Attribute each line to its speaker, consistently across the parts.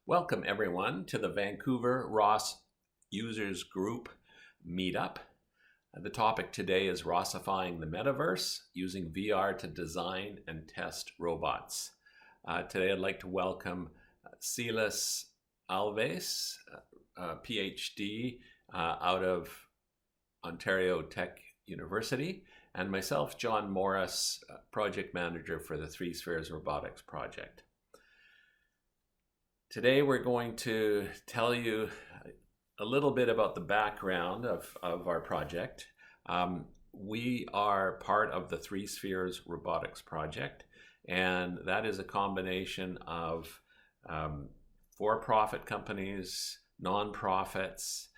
Speaker 1: Welcome everyone to the Vancouver ROS Users Group meetup. The topic today is ROS'ifying the Metaverse, using VR to design and test robots. Today I'd like to welcome Silas Alves, PhD out of Ontario Tech University, and myself, Jon Morris, Project Manager for the 3 Spheres Robotics Project. Today we're going to tell you a little bit about the background of our project. We are part of the 3 Spheres Robotics Project, and that is a combination of for-profit companies, non-profits,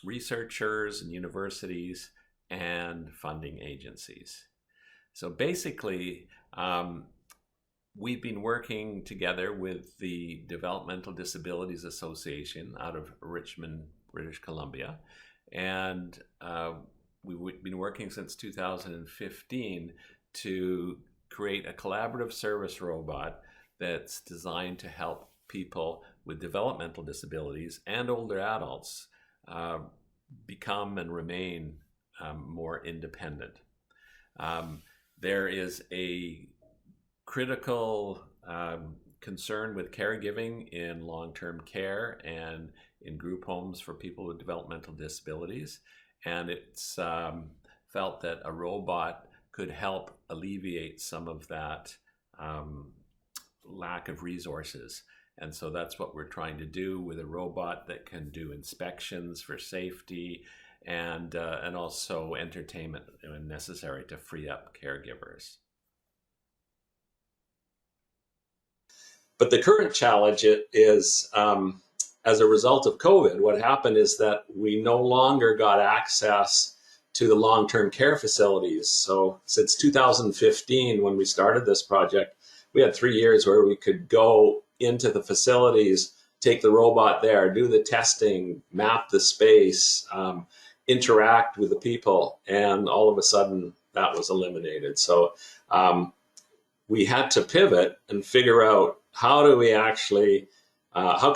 Speaker 1: researchers and universities, and funding agencies. So basically, we've been working together with the Developmental Disabilities Association out of Richmond, British Columbia, and we've been working since 2015 to create a collaborative service robot that's designed to help people with developmental disabilities and older adults become and remain more independent. There is a critical concern with caregiving in long-term care and in group homes for people with developmental disabilities, and it's felt that a robot could help alleviate some of that lack of resources. And so that's what we're trying to do with a robot that can do inspections for safety and also entertainment when necessary to free up caregivers. But the current challenge is, as a result of COVID, what happened is that we no longer got access to the long-term care facilities. So since 2015, when we started this project, we had 3 years where we could go into the facilities, take the robot there, do the testing, map the space, interact with the people, and all of a sudden that was eliminated. So we had to pivot and figure out how can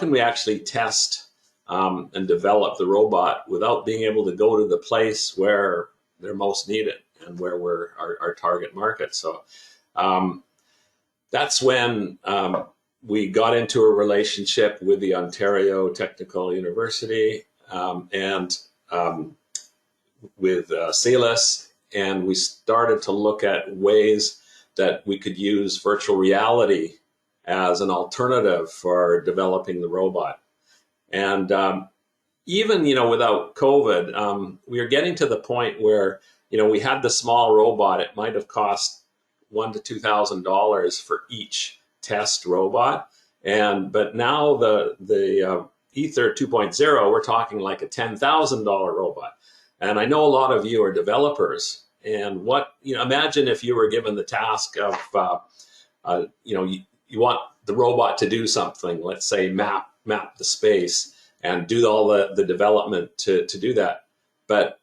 Speaker 1: we actually test and develop the robot without being able to go to the place where they're most needed and where we're our target market. So that's when we got into a relationship with the Ontario Technical University and with Silas, and we started to look at ways that we could use virtual reality as an alternative for developing the robot. And even, without COVID, we are getting to the point where, we had the small robot. It might have cost $1,000 to $2,000 for each test robot. But now the Aether 2.0, we're talking like a $10,000 robot. And I know a lot of you are developers. And imagine if you were given the task of, you want the robot to do something, let's say map the space and do all the development to do that. But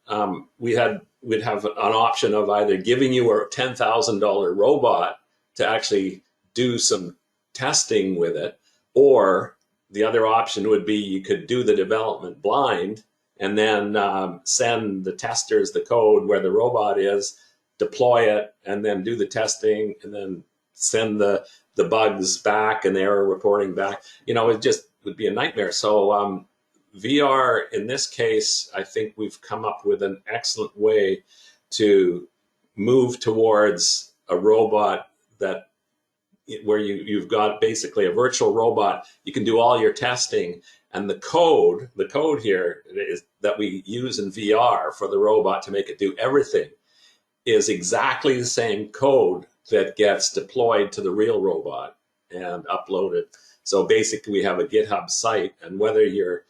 Speaker 1: we'd have an option of either giving you a $10,000 robot to actually do some testing with it, or the other option would be you could do the development blind and then send the testers the code where the robot is, deploy it, and then do the testing, and then send the bugs back and the error reporting back. It just would be a nightmare. So VR, in this case, I think we've come up with an excellent way to move towards a robot where you've got basically a virtual robot. You can do all your testing, and the code here is that we use in VR for the robot to make it do everything is exactly the same code that gets deployed to the real robot and uploaded. So basically we have a GitHub site, and whether you're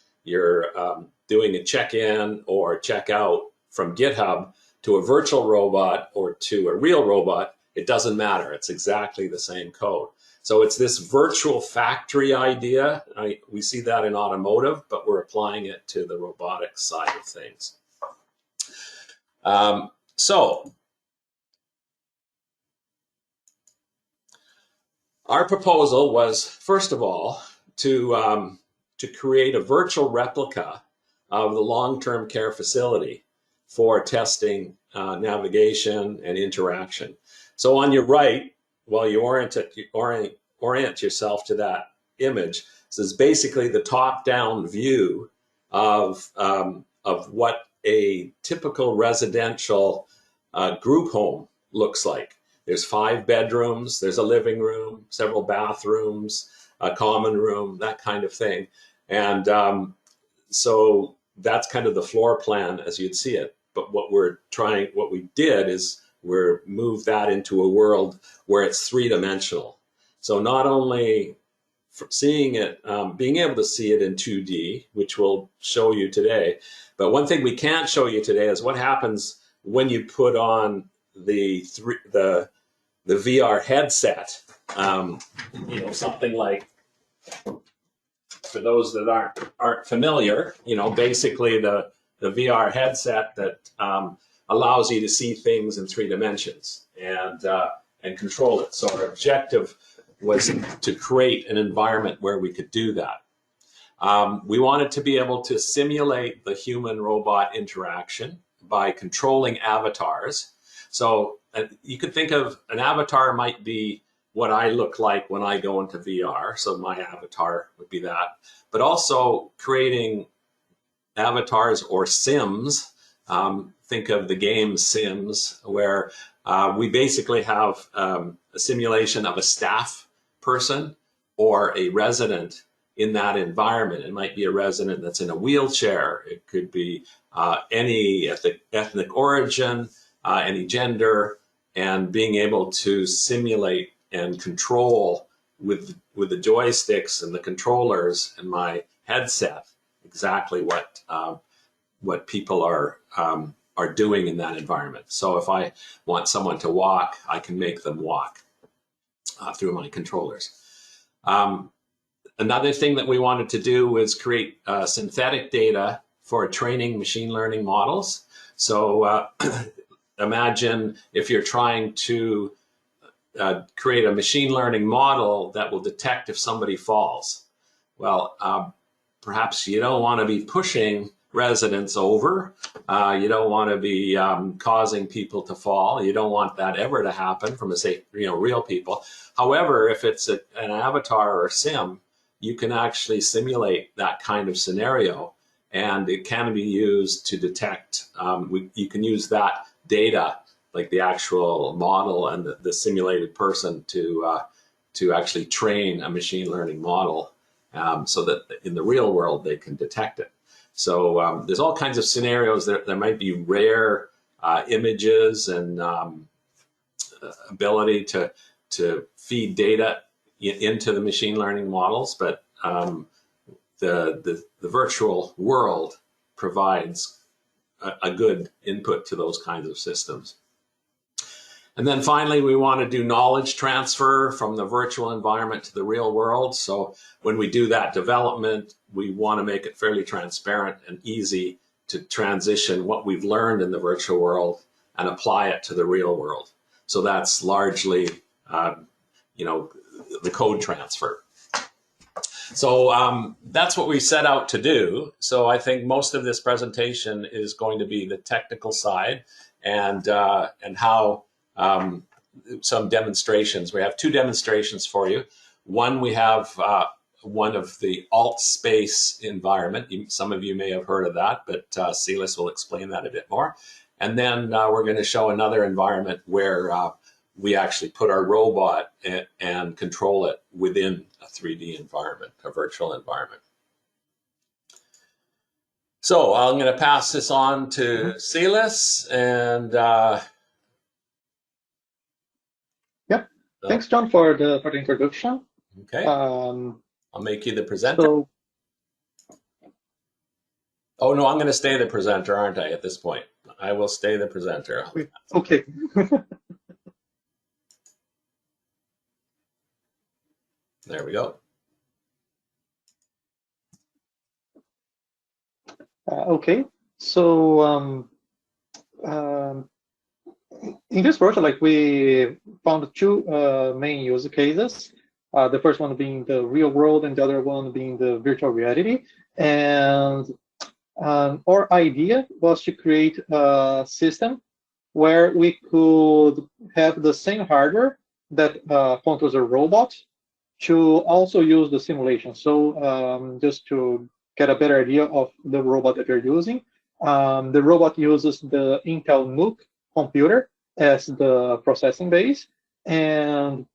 Speaker 1: doing a check-in or check-out from GitHub to a virtual robot or to a real robot, it doesn't matter. It's exactly the same code. So it's this virtual factory idea. We see that in automotive, but we're applying it to the robotics side of things. So our proposal was, first of all, to create a virtual replica of the long-term care facility for testing navigation and interaction. So on your right, while you orient yourself to that image, this is basically the top-down view of what a typical residential group home looks like. There's 5 bedrooms, there's a living room, several bathrooms, a common room, that kind of thing. And so that's kind of the floor plan as you'd see it. But what we did is we're moved that into a world where it's 3-dimensional. So not only seeing it, being able to see it in 2D, which we'll show you today, but one thing we can't show you today is what happens when you put on the VR headset. Something like, for those that aren't familiar, basically the VR headset that allows you to see things in 3 dimensions and control it. So our objective was to create an environment where we could do that. We wanted to be able to simulate the human-robot interaction by controlling avatars. So you could think of an avatar might be what I look like when I go into VR. So my avatar would be that. But also creating avatars or sims. Think of the game Sims, where we basically have a simulation of a staff person or a resident in that environment. It might be a resident that's in a wheelchair. It could be any ethnic origin, any gender, and being able to simulate and control with the joysticks and the controllers and my headset exactly what people are doing in that environment. So if I want someone to walk, I can make them walk through my controllers. Another thing that we wanted to do was create synthetic data for training machine learning models. So imagine if you're trying to create a machine learning model that will detect if somebody falls. Well, perhaps you don't want to be pushing residents over. You don't want to be causing people to fall. You don't want that ever to happen from real people. However, if it's an avatar or a sim, you can actually simulate that kind of scenario, and it can be used to detect. You can use that data, like the actual model and the simulated person, to actually train a machine learning model, so that in the real world they can detect it. So there's all kinds of scenarios. There might be rare images and ability to feed data into the machine learning models, but the virtual world provides a good input to those kinds of systems. And then finally, we want to do knowledge transfer from the virtual environment to the real world. So when we do that development, we want to make it fairly transparent and easy to transition what we've learned in the virtual world and apply it to the real world. So that's largely, the code transfer. So that's what we set out to do. So I think most of this presentation is going to be the technical side and how some demonstrations. We have 2 demonstrations for you. One, we have one of the Altspace environment. Some of you may have heard of that, but Silas will explain that a bit more. And then we're going to show another environment where we actually put our robot and control it within a 3D environment, a virtual environment. So I'm going to pass this on to Silas, and
Speaker 2: yep. Thanks, John, for the introduction.
Speaker 1: Okay. I'll make you the presenter. Oh no, I'm going to stay the presenter, aren't I? At this point, I will stay the presenter.
Speaker 2: Okay.
Speaker 1: There we go.
Speaker 2: Okay, so in this project, we found 2 main use cases. The first one being the real world and the other one being the virtual reality. And our idea was to create a system where we could have the same hardware that controls a robot to also use the simulation. So just to get a better idea of the robot that you're using, the robot uses the Intel NUC computer as the processing base. And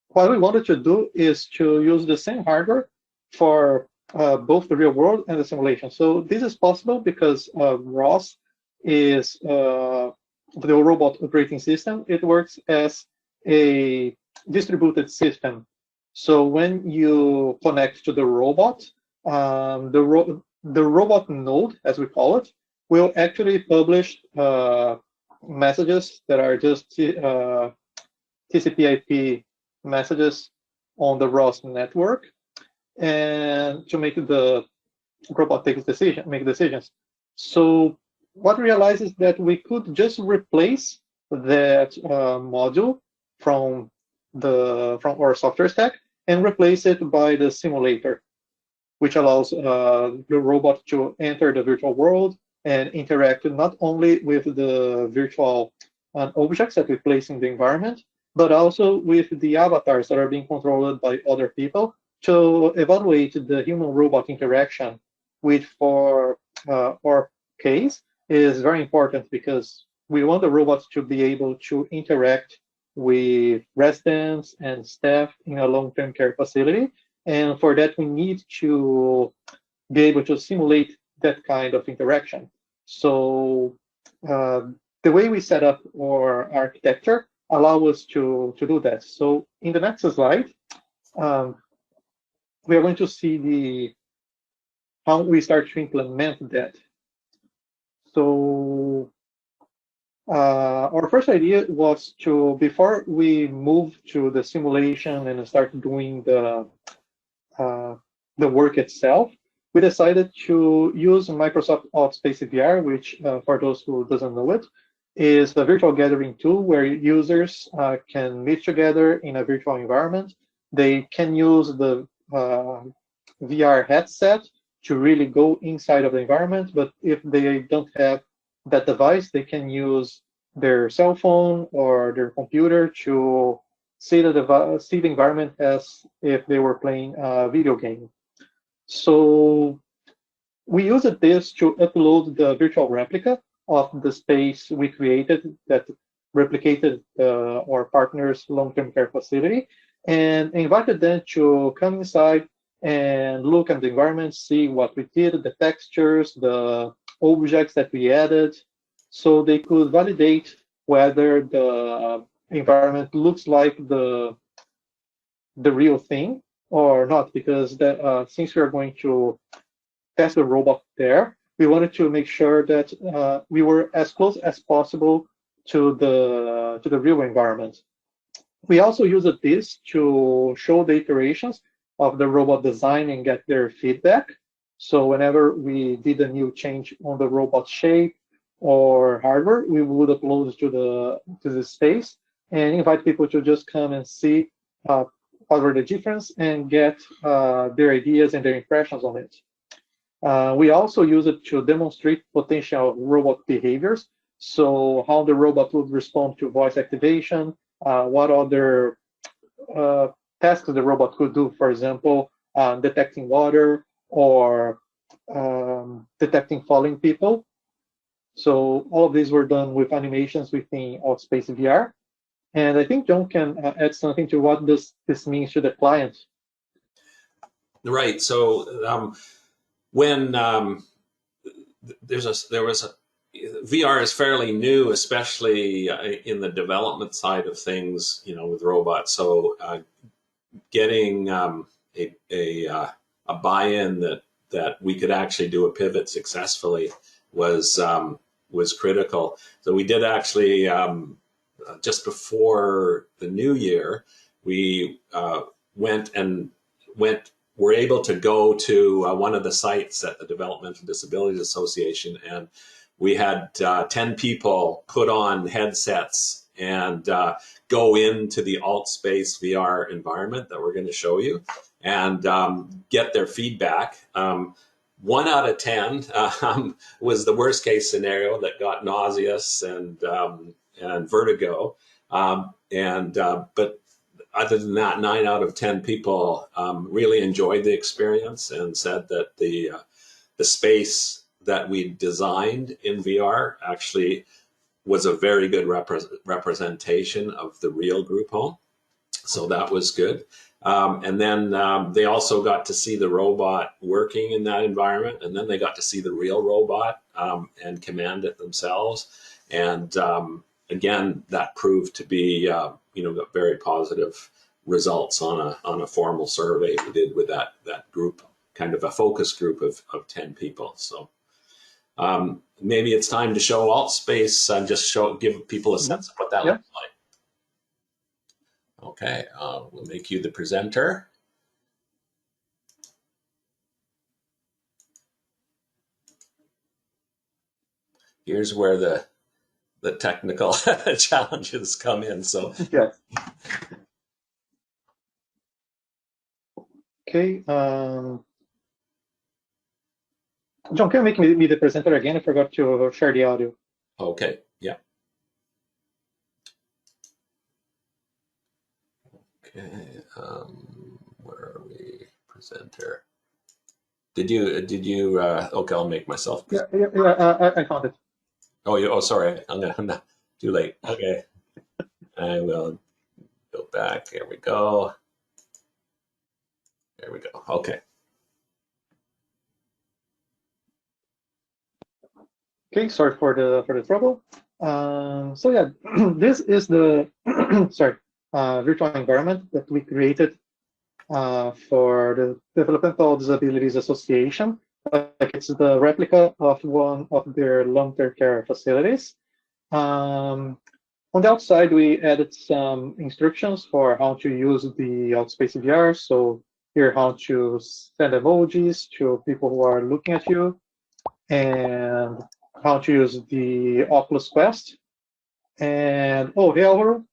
Speaker 2: what we wanted to do is to use the same hardware for both the real world and the simulation. So this is possible because ROS is the robot operating system. It works as a distributed system. So when you connect to the robot, the robot node, as we call it, will actually publish messages that are just TCP/IP messages on the ROS network, and to make the robot make decisions. So what we realized is that we could just replace that module from our software stack and replace it by the simulator, which allows the robot to enter the virtual world and interact not only with the virtual objects that we place in the environment, but also with the avatars that are being controlled by other people to evaluate the human-robot interaction, which for our case is very important because we want the robots to be able to interact with residents and staff in a long-term care facility. And for that, we need to be able to simulate that kind of interaction. So the way we set up our architecture allow us to do that. So in the next slide, we are going to see how we start to implement that. So our first idea was to, before we move to the simulation and start doing the work itself, we decided to use Microsoft AltspaceVR, which for those who doesn't know it, is a virtual gathering tool where users can meet together in a virtual environment. They can use the VR headset to really go inside of the environment, but if they don't have that device, they can use their cell phone or their computer to see the environment as if they were playing a video game. So we used this to upload the virtual replica of the space we created that replicated our partner's long-term care facility, and invited them to come inside and look at the environment, see what we did, the textures, the objects that we added, so they could validate whether the environment looks like the real thing or not, because since we are going to test the robot there, we wanted to make sure that we were as close as possible to the real environment. We also used this to show the iterations of the robot design and get their feedback. So whenever we did a new change on the robot shape or hardware, we would upload to the space and invite people to just come and see what were the difference and get their ideas and their impressions on it. We also use it to demonstrate potential robot behaviors. So how the robot would respond to voice activation, what other tasks the robot could do, for example, detecting water or detecting falling people. So all of these were done with animations within AltspaceVR. And I think Jon can add something to what this means to the client.
Speaker 1: Right. So when VR is fairly new, especially in the development side of things, with robots. So getting a buy-in that we could actually do a pivot successfully was critical. So we did actually just before the new year, we were able to go to one of the sites at the Developmental Disabilities Association, and we had 10 people put on headsets and go into the AltspaceVR environment that we're going to show you and get their feedback. 1 out of 10 was the worst case scenario that got nauseous and vertigo. But other than that, 9 out of 10 people really enjoyed the experience and said that the space that we designed in VR actually was a very good representation of the real group home. So that was good. And then they also got to see the robot working in that environment. And then they got to see the real robot and command it themselves. And again, that proved to be, got very positive results on a formal survey we did with that group, kind of a focus group of 10 people. So maybe it's time to show AltSpace and just give people a sense of what that looks like. Okay, we'll make you the presenter. Here's where the technical challenges come in. So
Speaker 2: yes. Okay. John, can you make me the presenter again? I forgot to share the audio.
Speaker 1: Okay. Yeah. Okay. Where are we? Presenter. Did you? Okay, I'll make myself.
Speaker 2: Yeah. I found it.
Speaker 1: Oh, sorry. I'm not too late. Okay. I will go back. Here we go. There we go. Okay.
Speaker 2: Okay. Sorry for the trouble. So yeah, this is the virtual environment that we created for the Developmental Disabilities Association. It's the replica of one of their long-term care facilities. On the outside, we added some instructions for how to use the AltspaceVR. So here, how to send emojis to people who are looking at you, and how to use the Oculus Quest. And hey, Alvaro.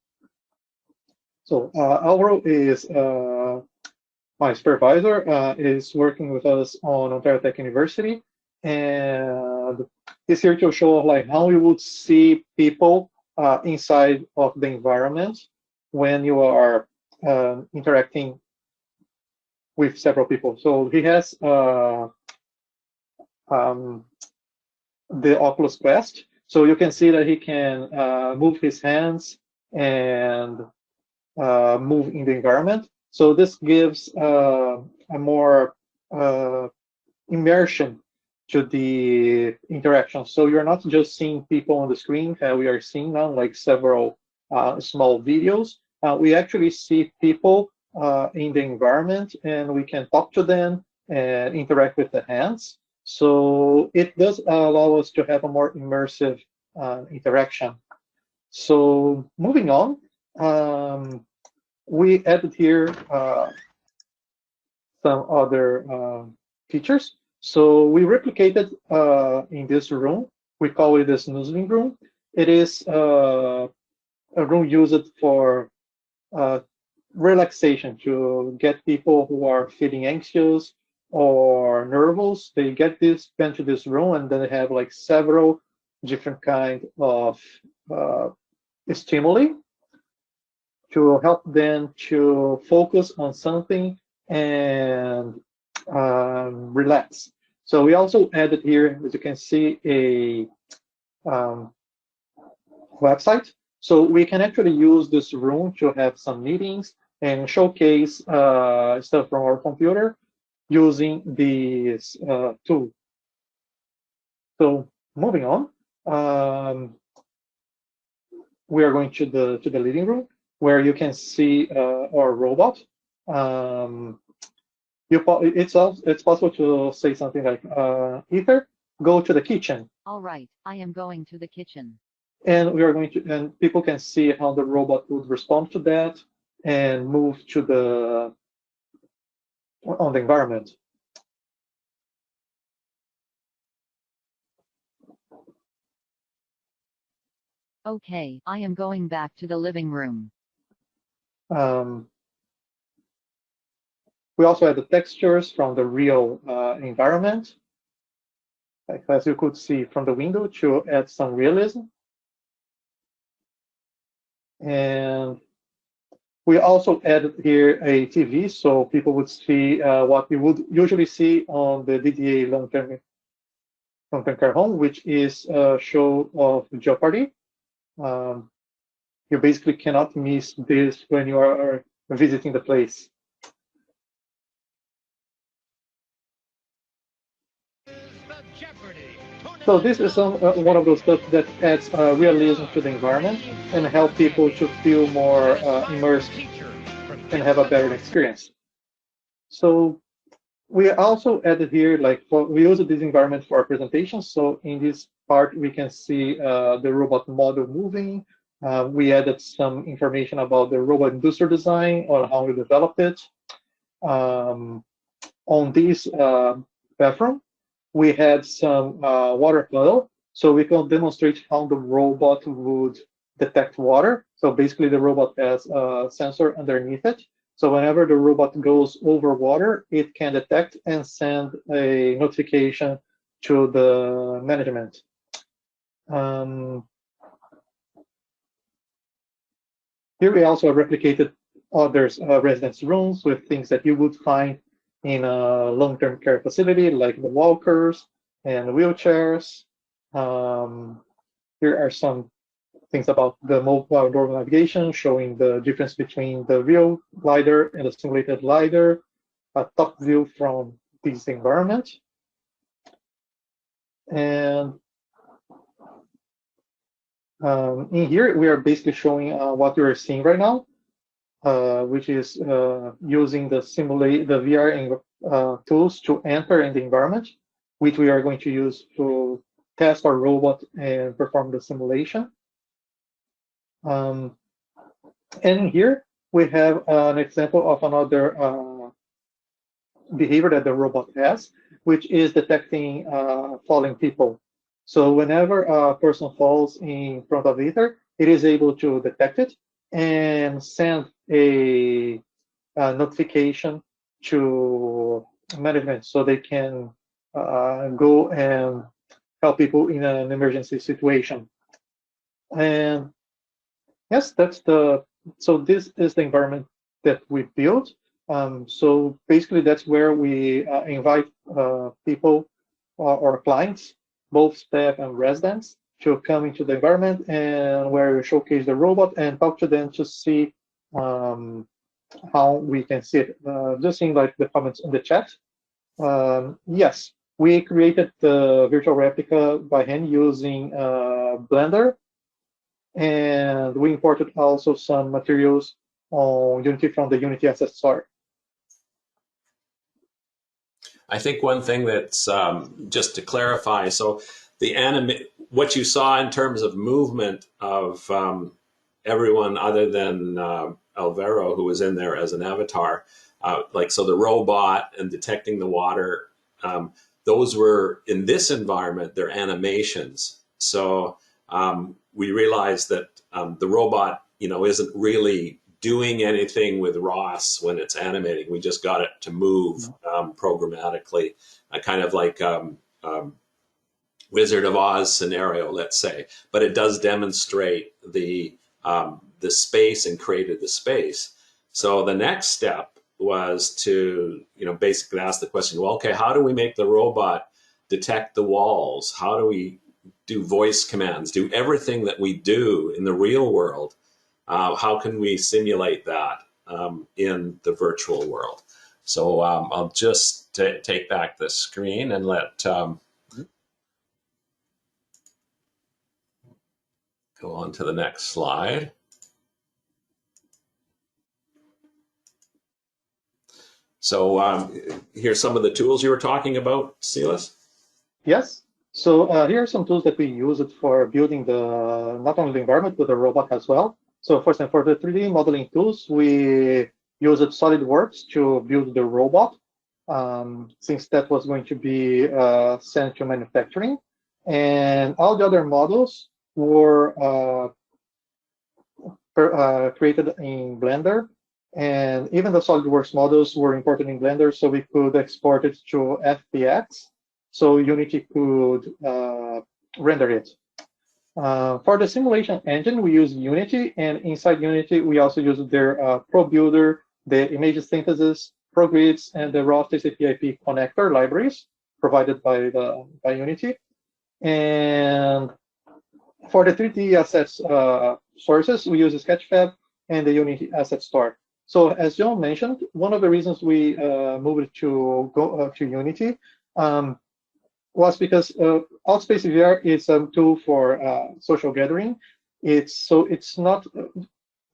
Speaker 2: So Alvaro is my supervisor, is working with us on Ontario Tech University, and he's here to show like how you would see people inside of the environment when you are interacting with several people. So he has the Oculus Quest, so you can see that he can move his hands and move in the environment. So this gives a more immersion to the interaction. So you're not just seeing people on the screen. We are seeing now like several small videos. We actually see people in the environment, and we can talk to them and interact with the hands. So it does allow us to have a more immersive interaction. So moving on, we added here some other features. So we replicated in this room. We call it the snoozing room. It is a room used for relaxation, to get people who are feeling anxious or nervous. They get into this room, and then they have like several different kinds of stimuli to help them to focus on something and relax. So we also added here, as you can see, a website. So we can actually use this room to have some meetings and showcase stuff from our computer using this tool. So moving on, we are going to the living room, where you can see our robot. It's possible to say something like, Aether, go to the kitchen.
Speaker 3: All right, I am going to the kitchen.
Speaker 2: And we are going to, and people can see how the robot would respond to that and move to on the environment.
Speaker 3: Okay, I am going back to the living room.
Speaker 2: We also had the textures from the real environment, like as you could see from the window, to add some realism. And we also added here a TV, so people would see what we would usually see on the DDA long-term care home, which is a show of Jeopardy. You basically cannot miss this when you are visiting the place. So this is one of those stuff that adds realism to the environment and help people to feel more immersed and have a better experience. So we also added here, we use this environment for our presentation. So in this part, we can see the robot model moving. We added some information about the robot industrial design or how we developed it. On this bathroom, we had some water puddle, so we can demonstrate how the robot would detect water. So basically, the robot has a sensor underneath it. So whenever the robot goes over water, it can detect and send a notification to the management. Here we also replicated other residence rooms with things that you would find in a long-term care facility, like the walkers and wheelchairs. Here are some things about the mobile door navigation, showing the difference between the real LiDAR and the simulated LiDAR, a top view from this environment. And in here, we are basically showing what you are seeing right now, which is using the VR tools to enter in the environment, which we are going to use to test our robot and perform the simulation. And here we have an example of another behavior that the robot has, which is detecting falling people. So whenever a person falls in front of Aether, it is able to detect it and send a notification to management so they can go and help people in an emergency situation. And yes, so this is the environment that we built. So basically that's where we invite people or clients, both staff and residents, to come into the environment and where we showcase the robot and talk to them to see how we can see it. Just seeing like the comments in the chat. Yes, we created the virtual replica by hand using Blender, and we imported also some materials on Unity from the Unity SSR.
Speaker 1: I think one thing that's just to clarify, so what you saw in terms of movement of everyone other than Alvaro, who was in there as an avatar, so the robot and detecting the water, those were in this environment, they're animations. So we realized that the robot, isn't really doing anything with ROS when it's animating. We just got it to move programmatically, kind of like Wizard of Oz scenario, let's say. But it does demonstrate the space and created the space. So the next step was to, basically ask the question, well, okay, how do we make the robot detect the walls? How do we do voice commands, do everything that we do in the real world? How can we simulate that in the virtual world? So I'll just take back the screen and let go on to the next slide. So here's some of the tools you were talking about, Silas.
Speaker 2: Yes. So here are some tools that we use it for building not only the environment, but the robot as well. So first, for the 3D modeling tools, we used SolidWorks to build the robot, since that was going to be sent to manufacturing. And all the other models were created in Blender, and even the SolidWorks models were imported in Blender, so we could export it to FBX, so Unity could render it. For the simulation engine, we use Unity, and inside Unity, we also use their Pro Builder, the image synthesis, ProGrids, and the ROS TCP/IP connector libraries provided by Unity. And for the 3D assets sources, we use Sketchfab and the Unity Asset Store. So as Jon mentioned, one of the reasons we moved to go to Unity was because AltspaceVR is a tool for social gathering. It's not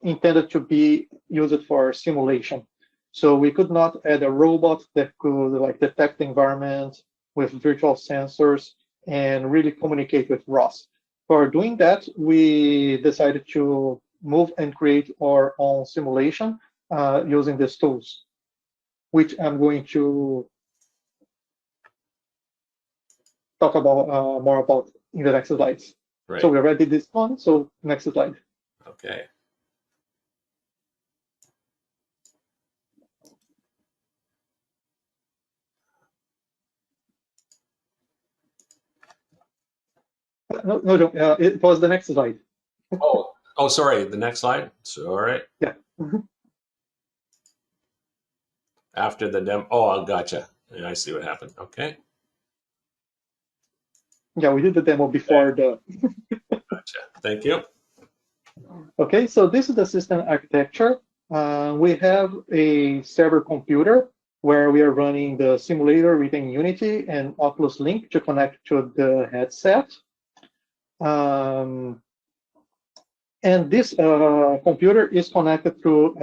Speaker 2: intended to be used for simulation. So we could not add a robot that could like detect the environment with virtual sensors and really communicate with ROS. For doing that, we decided to move and create our own simulation using these tools, which I'm going to talk about more about in the next slides.
Speaker 1: Right.
Speaker 2: So we already did this one, so next slide.
Speaker 1: Okay.
Speaker 2: No, it was the next slide.
Speaker 1: Oh, sorry. The next slide. Sorry.
Speaker 2: Yeah.
Speaker 1: After the demo. Oh, gotcha. Yeah, I see what happened. Okay.
Speaker 2: Yeah, we did the demo before the.
Speaker 1: Gotcha. Thank you.
Speaker 2: Okay, so this is the system architecture. We have a server computer where we are running the simulator within Unity and Oculus Link to connect to the headset. And this computer is connected through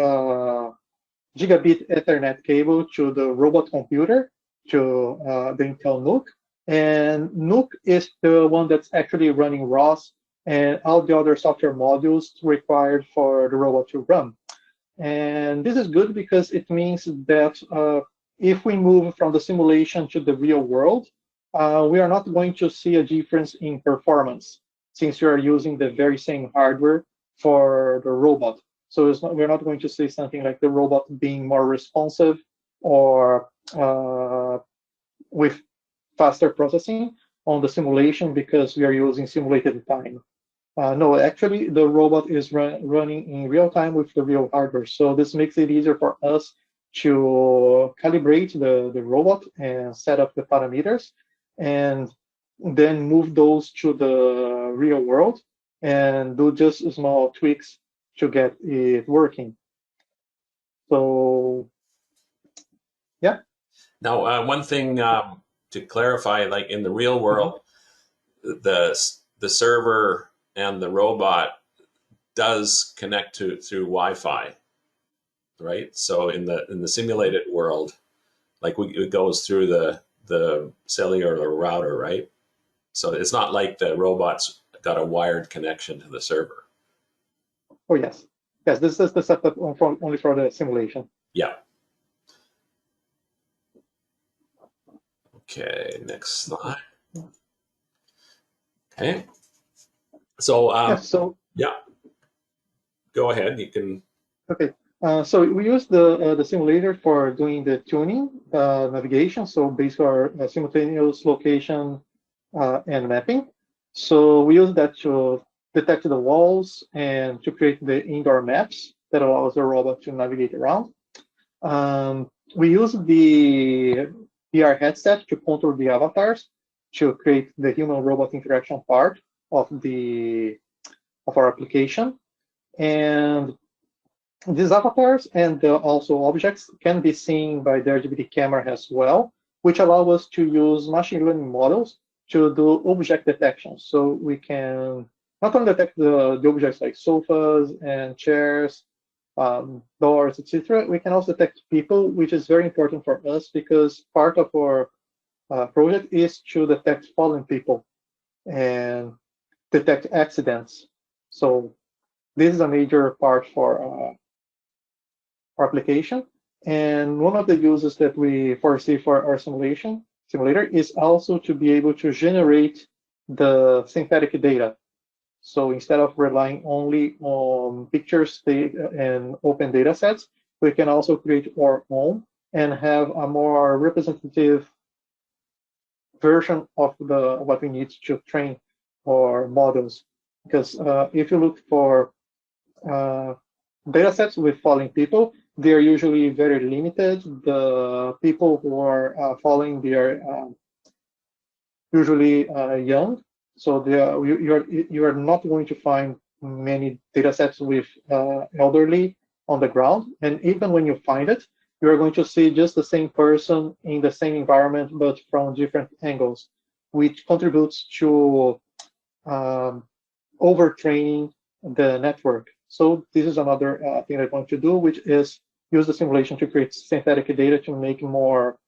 Speaker 2: gigabit Ethernet cable to the robot computer, to the Intel NUC. And NUC is the one that's actually running ROS and all the other software modules required for the robot to run. And this is good because it means that if we move from the simulation to the real world, we are not going to see a difference in performance since we are using the very same hardware for the robot. So we're not going to see something like the robot being more responsive or with faster processing on the simulation because we are using simulated time. No, actually, the robot is running in real time with the real hardware. So this makes it easier for us to calibrate the robot and set up the parameters and then move those to the real world and do just small tweaks to get it working. So, yeah.
Speaker 1: Now, one thing to clarify, like in the real world, the server and the robot does connect through Wi-Fi, right? So in the simulated world, like it goes through the cellular router, right? So it's not like the robot's got a wired connection to the server.
Speaker 2: Oh yes, yes. This is the setup only for the simulation.
Speaker 1: Yeah. Okay. Next slide. Okay. So yeah. Go ahead. You can.
Speaker 2: Okay. So we use the simulator for doing the tuning, navigation. So basically our simultaneous location and mapping. So we use that to detect the walls and to create the indoor maps that allows the robot to navigate around. We use the VR headset to control the avatars to create the human-robot interaction part of our application. And these avatars and also objects can be seen by the RGB camera as well, which allow us to use machine learning models to do object detection. So we can not only detect the objects like sofas and chairs, doors, etc. We can also detect people, which is very important for us because part of our project is to detect fallen people and detect accidents. So this is a major part for our application. And one of the uses that we foresee for our simulator is also to be able to generate the synthetic data. So instead of relying only on pictures and open data sets, we can also create our own and have a more representative version of what we need to train our models. Because if you look for data sets with following people, they're usually very limited. The people who are following, they are usually young, so you are not going to find many data sets with elderly on the ground. And even when you find it, you are going to see just the same person in the same environment, but from different angles, which contributes to overtraining the network. So this is another thing I want to do, which is use the simulation to create synthetic data to make more,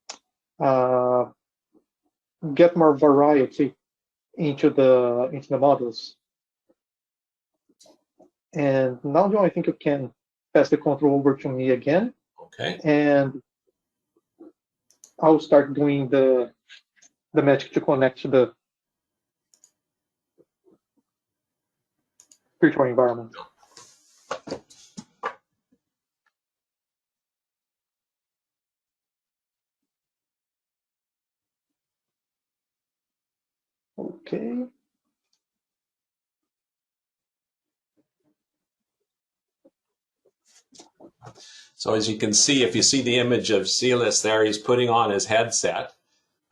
Speaker 2: get more variety into the models. And now, Jon, I think you can pass the control over to me again.
Speaker 1: Okay.
Speaker 2: And I'll start doing the magic to connect to the virtual environment. Okay.
Speaker 1: So as you can see, if you see the image of Silas there, he's putting on his headset.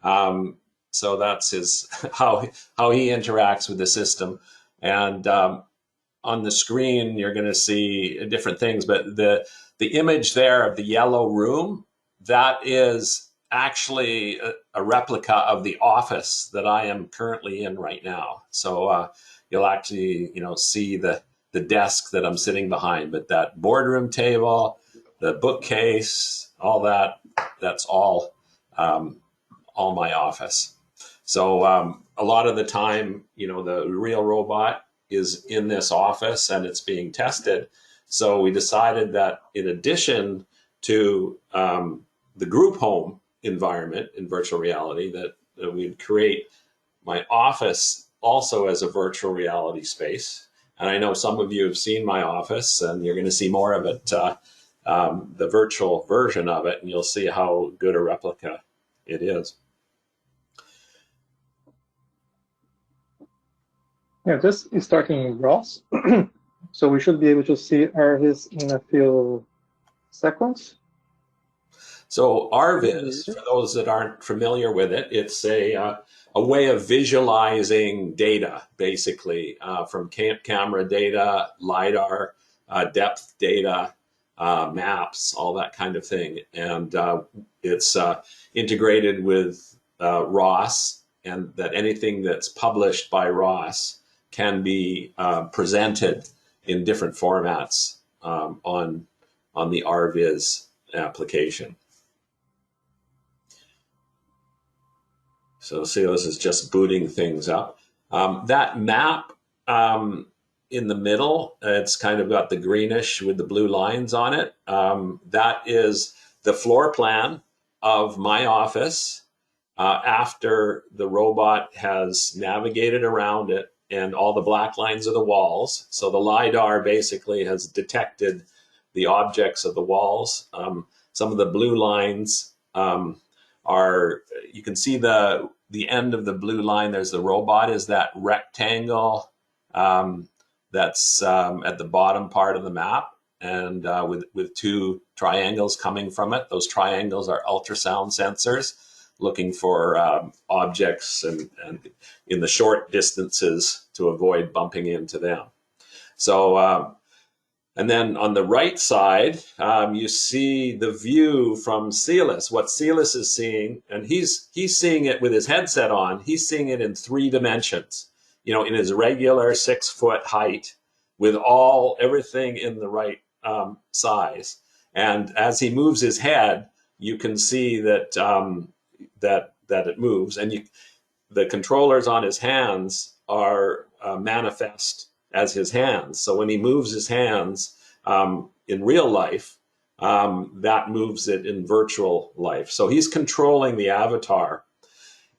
Speaker 1: So that's his how he interacts with the system. And on the screen, you're going to see different things. But the image there of the yellow room, that is actually a replica of the office that I am currently in right now. So you'll actually see the desk that I'm sitting behind. But that boardroom table, the bookcase, all that's all my office. So a lot of the time, the real robot is in this office and it's being tested. So we decided that in addition to the group home environment in virtual reality, that we'd create my office also as a virtual reality space. And I know some of you have seen my office, and you're going to see more of it, the virtual version of it, and you'll see how good a replica it is.
Speaker 2: Yeah, this is starting in ROS. So we should be able to see Alves in a few seconds.
Speaker 1: So Alves, for those that aren't familiar with it, it's a way of visualizing data, basically, from camera data, LiDAR, depth data, maps, all that kind of thing. And it's integrated with ROS, and that anything that's published by ROS can be presented in different formats on the Alves application. So Silas is just booting things up. That map in the middle, it's kind of got the greenish with the blue lines on it. That is the floor plan of my office after the robot has navigated around it, and all the black lines are the walls. So the LiDAR basically has detected the objects of the walls. Some of the blue lines are, you can see the end of the blue line, there's the robot, is that rectangle that's at the bottom part of the map, and with two triangles coming from it. Those triangles are ultrasound sensors looking for objects and in the short distances to avoid bumping into them. So and then on the right side, you see the view from Silas, what Silas is seeing, and he's seeing it with his headset on. He's seeing it in 3 dimensions, in his regular 6-foot height, with everything in the right size. And as he moves his head, you can see that that it moves, and the controllers on his hands are manifest as his hands. So when he moves his hands in real life, that moves it in virtual life. So he's controlling the avatar.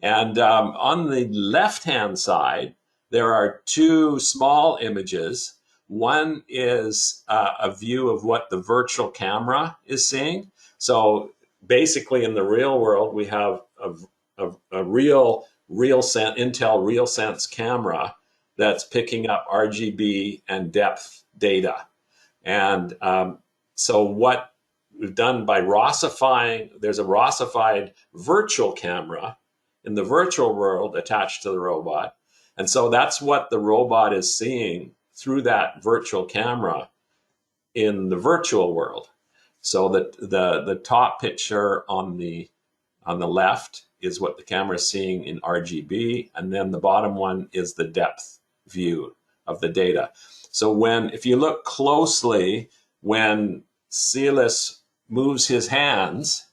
Speaker 1: And on the left-hand side, there are two small images. One is a view of what the virtual camera is seeing. So basically in the real world, we have a real Intel RealSense camera that's picking up RGB and depth data. And so what we've done by ROS'ifying, there's a ROS'ified virtual camera in the virtual world attached to the robot. And so that's what the robot is seeing through that virtual camera in the virtual world. So that the top picture on the left is what the camera is seeing in RGB, and then the bottom one is the depth view of the data. So if you look closely, when Silas moves his hands,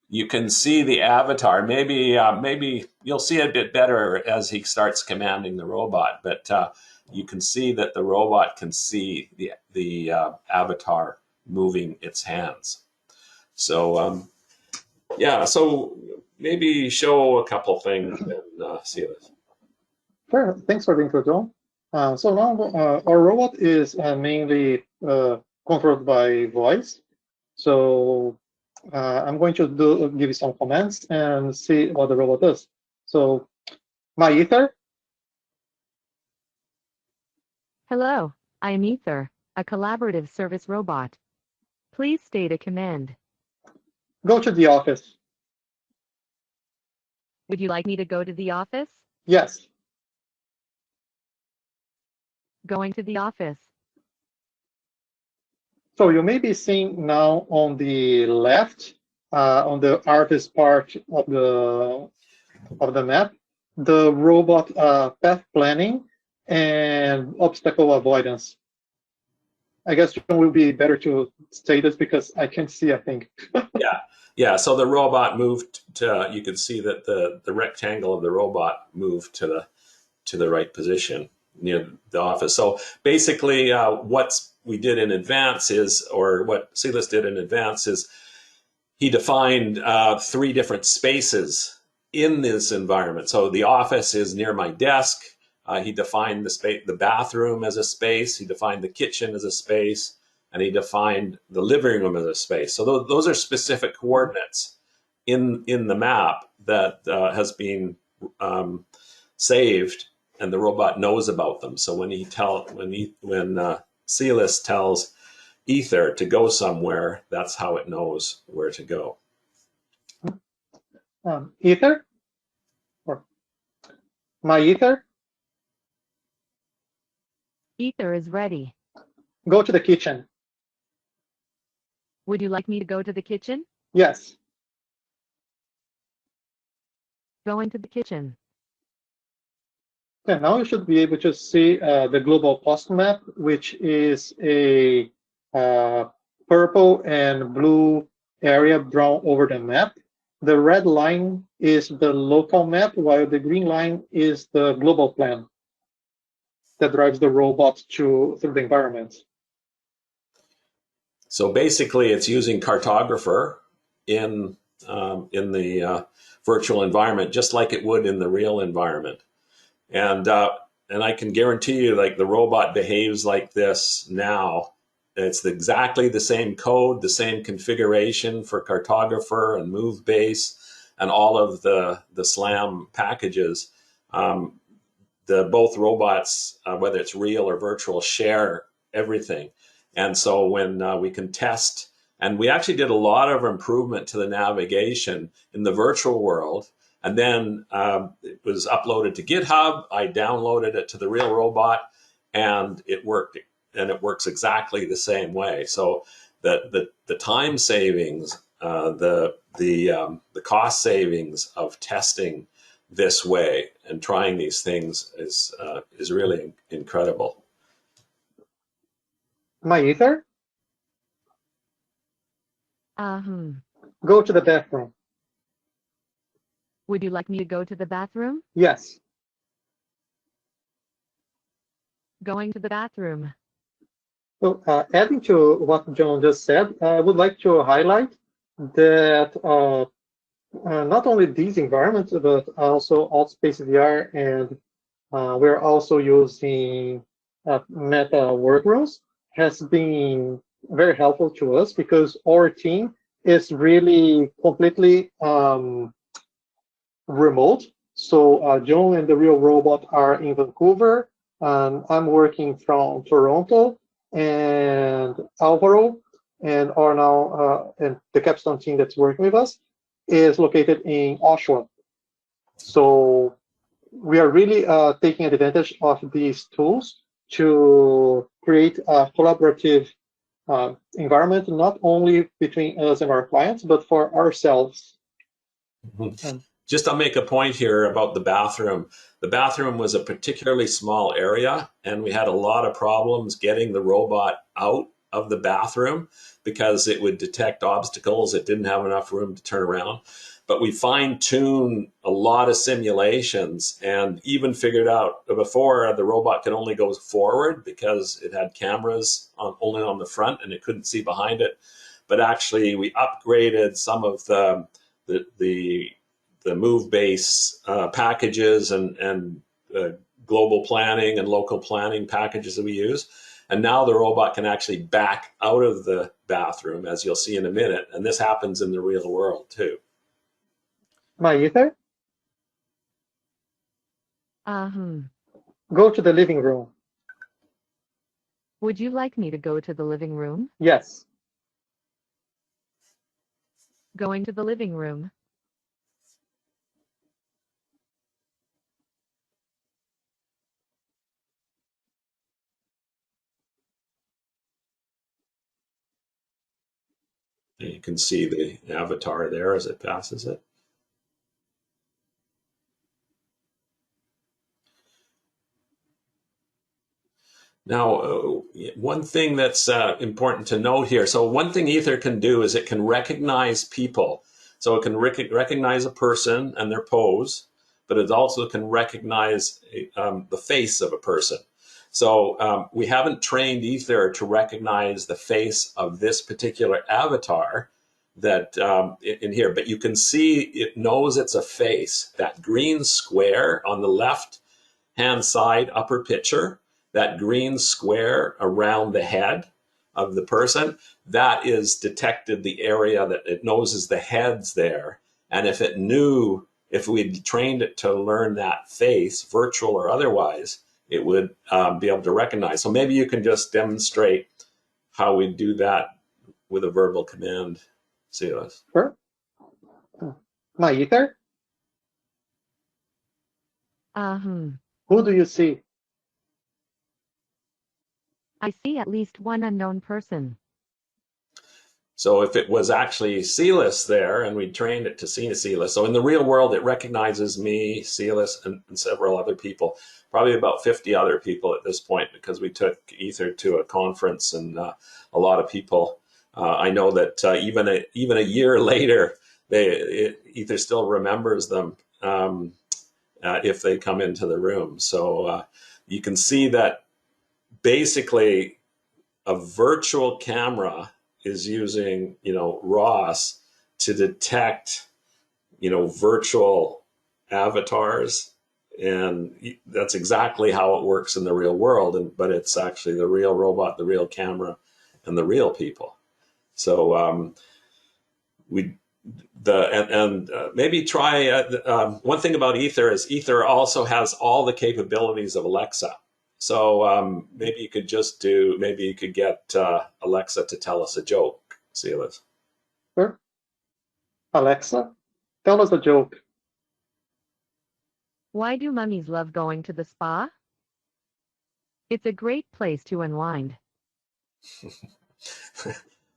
Speaker 1: you can see the avatar. Maybe you'll see it a bit better as he starts commanding the robot, but you can see that the robot can see the avatar moving its hands. So yeah, so maybe show a couple things and see this.
Speaker 2: Sure, thanks for the intro, Jon. So now our robot is mainly controlled by voice. So I'm going to give you some commands and see what the robot does. So, my Aether.
Speaker 4: Hello, I am Aether, a collaborative service robot. Please state a command.
Speaker 2: Go to the office.
Speaker 4: Would you like me to go to the office?
Speaker 2: Yes.
Speaker 4: Going to the office.
Speaker 2: So you may be seeing now on the left, on the Alves part of the map, the robot path planning and obstacle avoidance. I guess it will be better to say this because I can't see, I think.
Speaker 1: Yeah. So the robot moved to. You can see that the rectangle of the robot moved to the right position near the office. So basically, what we did in advance is, or what Silas did in advance is, he defined 3 different spaces in this environment. So the office is near my desk. He defined the bathroom as a space. He defined the kitchen as a space, and he defined the living room as a space. So those are specific coordinates in the map that has been saved, and the robot knows about them. So when Silas tells Aether to go somewhere, that's how it knows where to go.
Speaker 2: Aether, or my Aether.
Speaker 4: Aether is ready.
Speaker 2: Go to the kitchen.
Speaker 4: Would you like me to go to the kitchen?
Speaker 2: Yes.
Speaker 4: Going to the kitchen.
Speaker 2: Okay, now you should be able to see the global post map, which is a purple and blue area drawn over the map. The red line is the local map, while the green line is the global plan that drives the robot through the environment.
Speaker 1: So basically, it's using Cartographer in the virtual environment, just like it would in the real environment. And I can guarantee you, like, the robot behaves like this now. It's exactly the same code, the same configuration for Cartographer and MoveBase and all of the SLAM packages. Both robots, whether it's real or virtual, share everything. And so when we can test, and we actually did a lot of improvement to the navigation in the virtual world, and then it was uploaded to GitHub. I downloaded it to the real robot, and it worked. And it works exactly the same way. So the time savings, the cost savings of testing this way and trying these things is really incredible.
Speaker 2: My Aether. Go to the bathroom.
Speaker 4: Would you like me to go to the bathroom?
Speaker 2: Yes.
Speaker 4: Going to the bathroom.
Speaker 2: So adding to what Jon just said, I would like to highlight that not only these environments, but also AltspaceVR and We're also using Meta Workgroups. Has been very helpful to us because our team is really completely remote. So Jon and the real robot are in Vancouver, and I'm working from Toronto, and Alvaro and are now and the capstone team that's working with us is located in Oshawa. So we are really taking advantage of these tools to create a collaborative environment, not only between us and our clients, but for ourselves.
Speaker 1: Mm-hmm. Just I'll make a point here about the bathroom. The bathroom was a particularly small area, and we had a lot of problems getting the robot out of the bathroom because it would detect obstacles. It didn't have enough room to turn around. But we fine-tuned a lot of simulations and even figured out before the robot could only go forward because it had cameras only on the front and it couldn't see behind it. But actually, we upgraded some of the move base packages and global planning and local planning packages that we use. And now the robot can actually back out of the bathroom, as you'll see in a minute. And this happens in the real world too.
Speaker 2: My Aether? Go to the living room.
Speaker 4: Would you like me to go to the living room?
Speaker 2: Yes.
Speaker 4: Going to the living room.
Speaker 1: You can see the avatar there as it passes it. Now, one thing that's important to note here. So one thing Aether can do is it can recognize people. So it can recognize a person and their pose, but it also can recognize the face of a person. So we haven't trained Aether to recognize the face of this particular avatar that in here, but you can see it knows it's a face. That green square on the left hand side upper picture, that green square around the head of the person, that is detected the area that it knows is the head's there. And if it knew, if we'd trained it to learn that face, virtual or otherwise, it would be able to recognize. So maybe you can just demonstrate how we do that with a verbal command, Silas.
Speaker 2: Sure. My Aether? Who do you see?
Speaker 4: I see at least one unknown person.
Speaker 1: So if it was actually Silas there and we trained it to see Silas, so in the real world, it recognizes me, Silas, and several other people, probably about 50 other people at this point, because we took Aether to a conference and a lot of people. I know that even a year later, Aether still remembers them if they come into the room. So you can see that basically a virtual camera is using, ROS to detect, virtual avatars. And that's exactly how it works in the real world. But it's actually the real robot, the real camera, and the real people. So maybe try one thing about Aether is Aether also has all the capabilities of Alexa. So maybe you could get Alexa to tell us a joke, Silas.
Speaker 2: Sure. Alexa, tell us a joke.
Speaker 4: Why do mummies love going to the spa? It's a great place to unwind.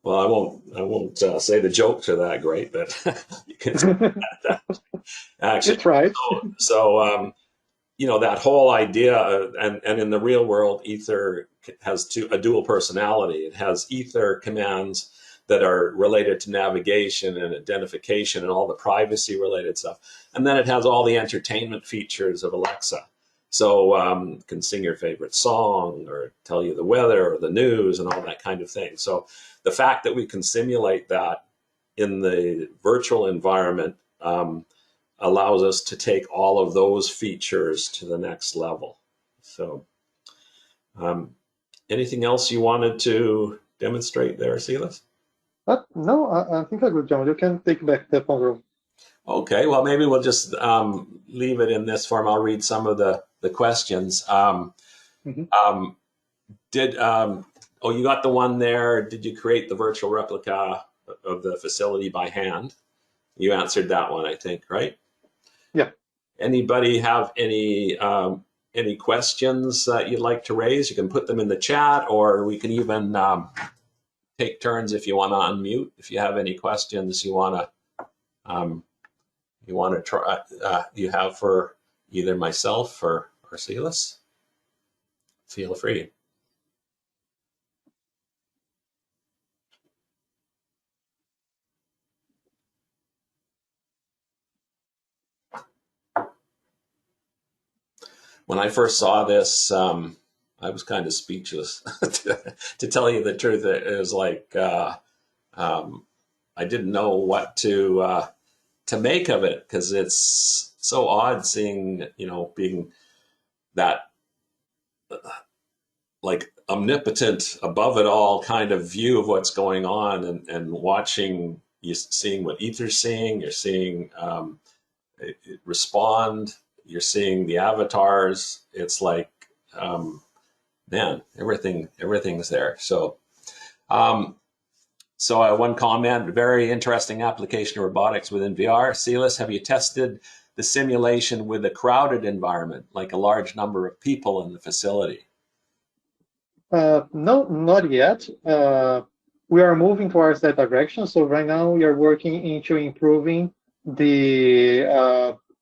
Speaker 1: Well, I won't say the jokes are that great, but you can that. Actually,
Speaker 2: It's right.
Speaker 1: So that whole idea, and in the real world, Aether has a dual personality. It has Aether commands that are related to navigation and identification and all the privacy related stuff. And then it has all the entertainment features of Alexa. So it can sing your favorite song or tell you the weather or the news and all that kind of thing. So the fact that we can simulate that in the virtual environment allows us to take all of those features to the next level. So anything else you wanted to demonstrate there, Silas?
Speaker 2: No, I think I'm good, John. You can take back the phone room.
Speaker 1: Okay, well, maybe we'll just leave it in this form. I'll read some of the questions. Oh, you got the one there. Did you create the virtual replica of the facility by hand? You answered that one, I think, right?
Speaker 2: Yeah.
Speaker 1: Anybody have any questions that you'd like to raise? You can put them in the chat, or we can even take turns if you want to unmute. If you have any questions you want to try, you have for either myself or Silas, feel free. When I first saw this, I was kind of speechless. To tell you the truth, it was like I didn't know what to make of it, because it's so odd seeing, being that like omnipotent, above it all kind of view of what's going on, and watching, seeing what Aether's seeing, you're seeing it respond, you're seeing the avatars. It's like, man, everything's there. So, one comment: very interesting application of robotics within VR. Silas, have you tested the simulation with a crowded environment, like a large number of people in the facility?
Speaker 2: No, not yet. We are moving towards that direction. So right now we are working into improving the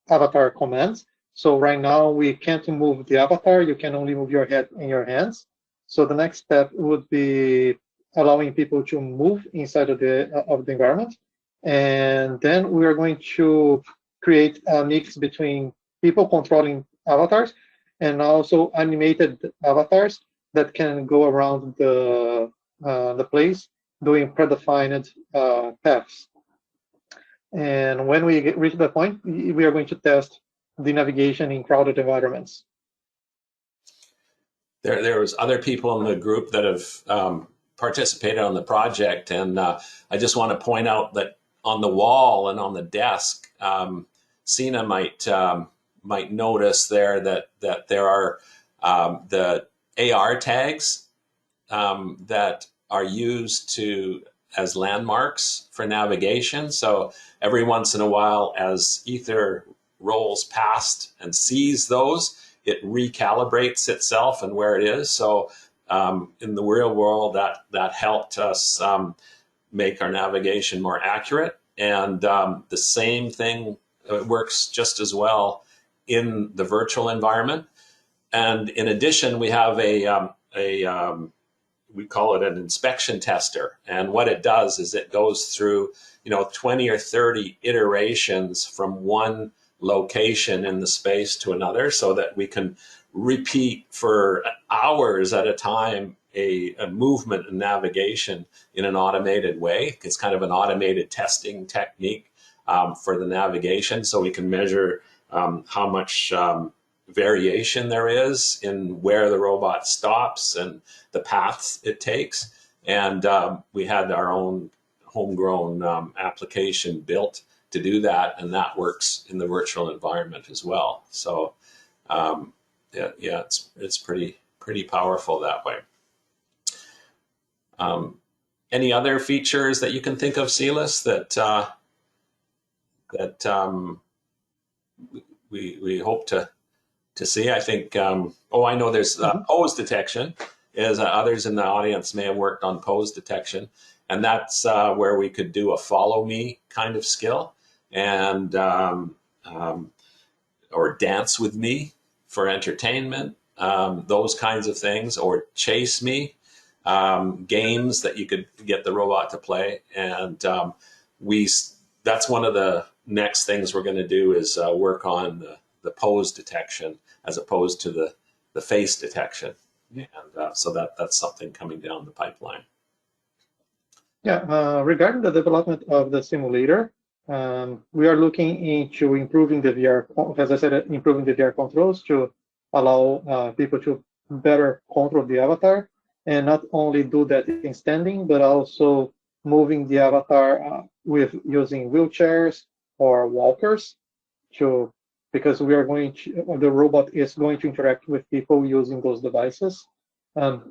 Speaker 2: avatar commands. So right now we can't move the avatar. You can only move your head and your hands. So the next step would be allowing people to move inside of the environment. And then we are going to create a mix between people controlling avatars and also animated avatars that can go around the place doing predefined paths. And when we reach that point, we are going to test the navigation in crowded environments.
Speaker 1: There was other people in the group that have participated on the project, and I just want to point out that on the wall and on the desk, Sina might notice there that there are the AR tags that are used as landmarks for navigation. So every once in a while, as Aether rolls past and sees those, it recalibrates itself and where it is. So in the real world, that helped us make our navigation more accurate. And the same thing works just as well in the virtual environment. And in addition, we have we call it an inspection tester. And what it does is it goes through, 20 or 30 iterations from one location in the space to another, so that we can repeat for hours at a time a movement and navigation in an automated way. It's kind of an automated testing technique for the navigation, so we can measure how much variation there is in where the robot stops and the paths it takes. And we had our own homegrown application built to do that, and that works in the virtual environment as well. So it's pretty powerful that way. Any other features that you can think of, Silas, that we hope to see? I think, I know there's pose detection, as others in the audience may have worked on pose detection. And that's where we could do a follow me kind of skill, and or dance with me for entertainment, those kinds of things, or chase me, games that you could get the robot to play. And that's one of the next things we're going to do, is work on the pose detection as opposed to the face detection. And so that's something coming down the pipeline.
Speaker 2: Yeah, regarding the development of the simulator, We are looking into improving the VR, as I said, improving the VR controls to allow people to better control the avatar, and not only do that in standing, but also moving the avatar with using wheelchairs or walkers, to because we are going to, the robot is going to interact with people using those devices.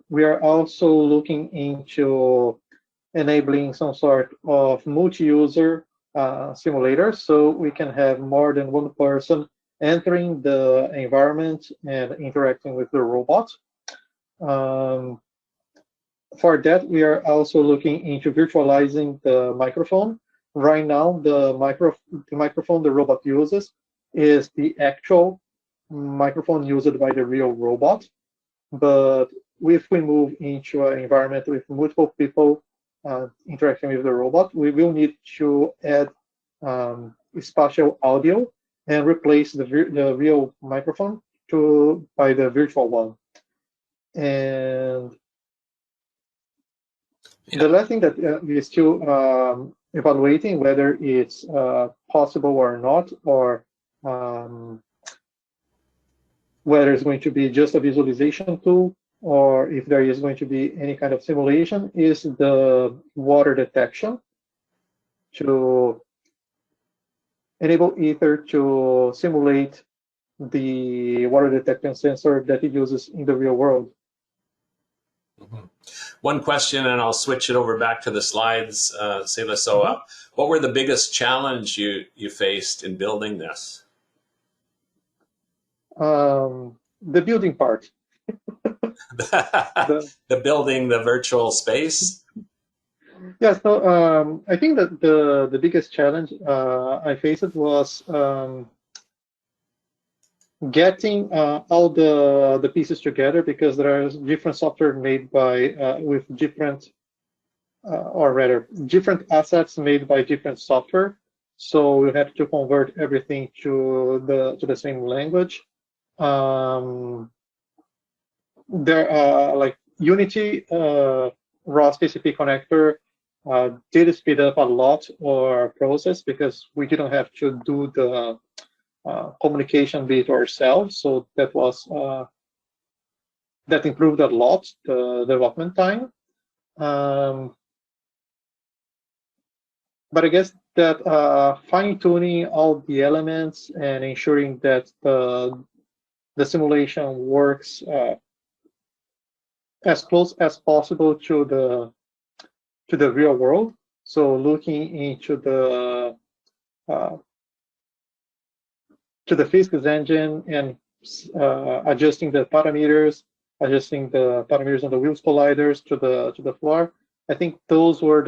Speaker 2: We are also looking into enabling some sort of multi-user simulator, so we can have more than one person entering the environment and interacting with the robot. For that, we are also looking into virtualizing the microphone. Right now, the microphone the robot uses is the actual microphone used by the real robot. But if we move into an environment with multiple people interacting with the robot, we will need to add spatial audio and replace the real microphone by the virtual one. And the last thing that we're still evaluating whether it's possible or not, or whether it's going to be just a visualization tool, or if there is going to be any kind of simulation, is the water detection, to enable Aether to simulate the water detection sensor that it uses in the real world.
Speaker 1: Mm-hmm. One question, and I'll switch it over back to the slides, Silas. So, what were the biggest challenge you faced in building this?
Speaker 2: The building part.
Speaker 1: the building the virtual space.
Speaker 2: Yeah, so I think that the biggest challenge I faced was getting all the pieces together, because there are different software made by with different or rather different assets made by different software. So we had to convert everything to the same language. There are like Unity ROS TCP connector did speed up a lot our process, because we didn't have to do the communication bit ourselves. So that was that improved a lot the development time. But I guess that fine-tuning all the elements and ensuring that the simulation works as close as possible to the real world. So looking into the physics engine and adjusting the parameters on the wheels colliders to the floor. I think those were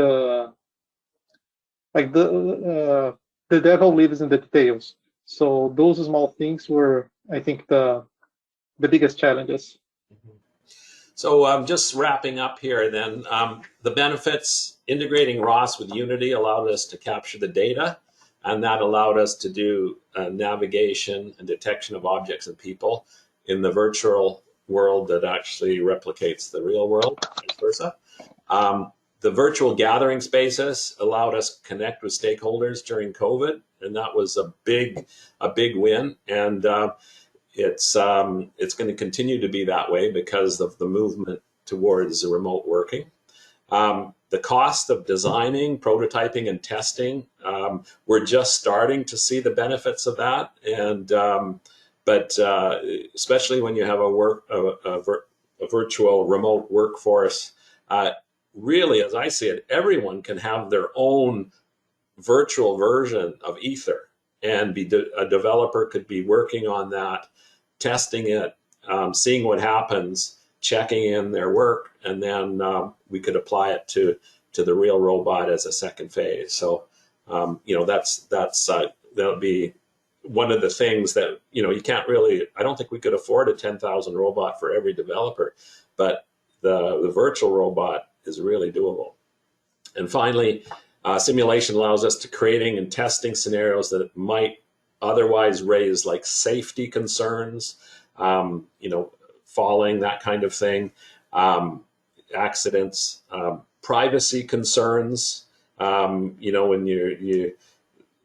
Speaker 2: the devil lives in the details. So those small things were, I think, the biggest challenges.
Speaker 1: So just wrapping up here then, the benefits, integrating ROS with Unity allowed us to capture the data, and that allowed us to do navigation and detection of objects and people in the virtual world that actually replicates the real world, vice versa. The virtual gathering spaces allowed us to connect with stakeholders during COVID, and that was a big win. And it's going to continue to be that way because of the movement towards remote working. The cost of designing, prototyping, and testing, we're just starting to see the benefits of that. And but especially when you have a virtual remote workforce, really, as I see it, everyone can have their own virtual version of Aether, and a developer could be working on that, testing it, seeing what happens, checking in their work, and then we could apply it to the real robot as a second phase. So, that'll be one of the things that, you can't really, I don't think we could afford a 10,000 robot for every developer, but the virtual robot is really doable. And finally, simulation allows us to creating and testing scenarios that might otherwise raise like safety concerns, falling, that kind of thing, accidents, privacy concerns. When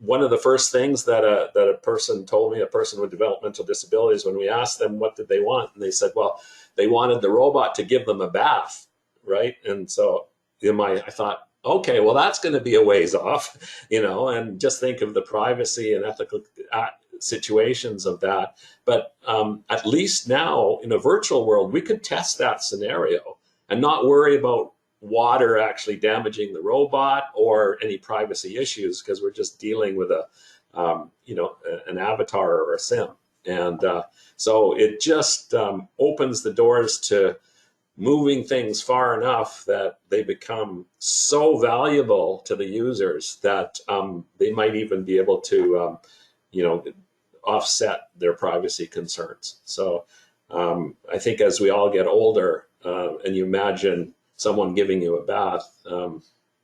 Speaker 1: one of the first things that a person told me, a person with developmental disabilities, when we asked them what did they want, and they said, well, they wanted the robot to give them a bath, right? And so I thought, okay, well, that's going to be a ways off, and just think of the privacy and ethical situations of that. But at least now in a virtual world, we could test that scenario and not worry about water actually damaging the robot or any privacy issues, because we're just dealing with an avatar or a sim. And so it just opens the doors to moving things far enough that they become so valuable to the users that they might even be able to, offset their privacy concerns. So I think as we all get older, and you imagine someone giving you a bath,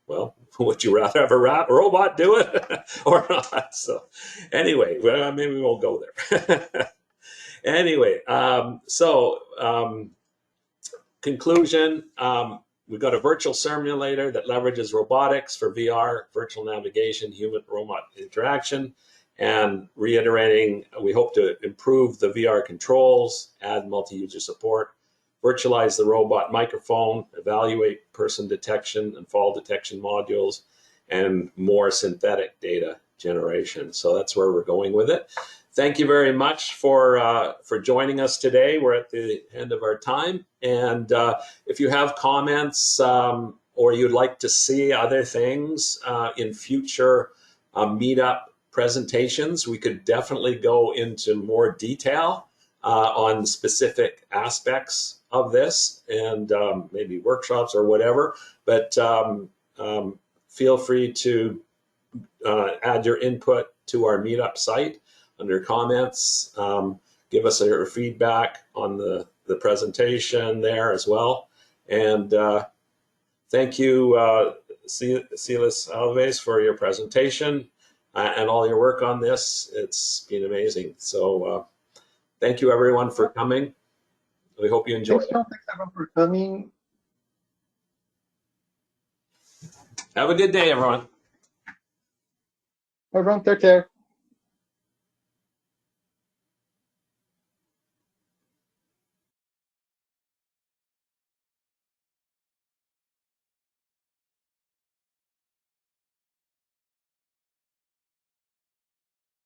Speaker 1: well, would you rather have a robot do it or not? So anyway, well, maybe we won't go there. Anyway, conclusion, we've got a virtual simulator that leverages robotics for VR, virtual navigation, human-robot interaction, and reiterating, we hope to improve the VR controls, add multi-user support, virtualize the robot microphone, evaluate person detection and fall detection modules, and more synthetic data generation. So that's where we're going with it. Thank you very much for joining us today. We're at the end of our time. And if you have comments or you'd like to see other things in future meetup presentations, we could definitely go into more detail on specific aspects of this, and maybe workshops or whatever. But feel free to add your input to our meetup site under comments. Give us your feedback on the presentation there as well. And thank you, Silas Alves, for your presentation and all your work on this. It's been amazing. So thank you, everyone, for coming. We hope you enjoyed.
Speaker 2: Thanks, John. Thanks, everyone, for coming.
Speaker 1: Have a good day, everyone.
Speaker 2: Everyone, take care.